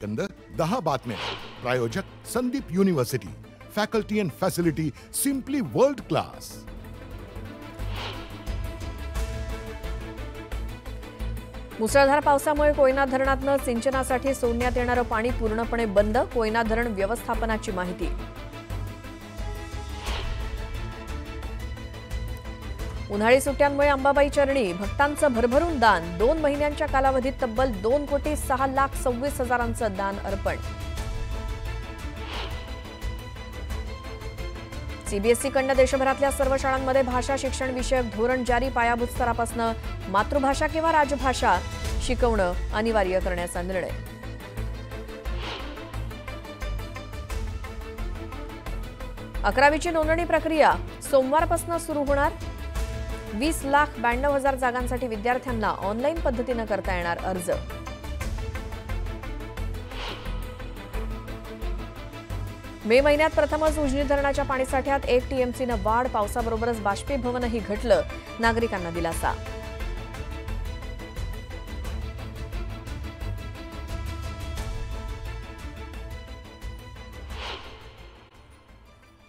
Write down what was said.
कंद 10 बातम्या. प्रायोजक Sandeep university. Faculty and facility simply world class. मुसळधार पावसामुळे कोयना धरणातनं सिंचनासाठी सोडण्यात येणारं पाणी पूर्णपणे बंद. कोयना धरण व्यवस्थापनाची माहिती. उन्हाळी सुट्ट्यांमुळे अंबाबाई चरणी भक्तांचं भरभरून दान. 2 महिन्यांच्या कालावधीत तब्बल 2,06,26,000 दान अर्पण. सीबीएसईकडनं देशभरातल्या सर्व शाळांमध्ये भाषा शिक्षण विषयक धोरण जारी. पायाभूत स्तरापासून मातृभाषा किंवा राजभाषा शिकवणं अनिवार्य करण्याचा निर्णय. अकरावीची नोंदणी प्रक्रिया सोमवारपासून सुरू होणार. 20,92,000 जागांसाठी विद्यार्थ्यांना ऑनलाईन पद्धतीनं करता येणार अर्ज. मे महिन्यात प्रथमच उजनी धरणाच्या पाणीसाठ्यात 1 टीएमसीनं वाढ. पावसाबरोबरच बाष्पीभवनही घटलं. नागरिकांना दिलासा.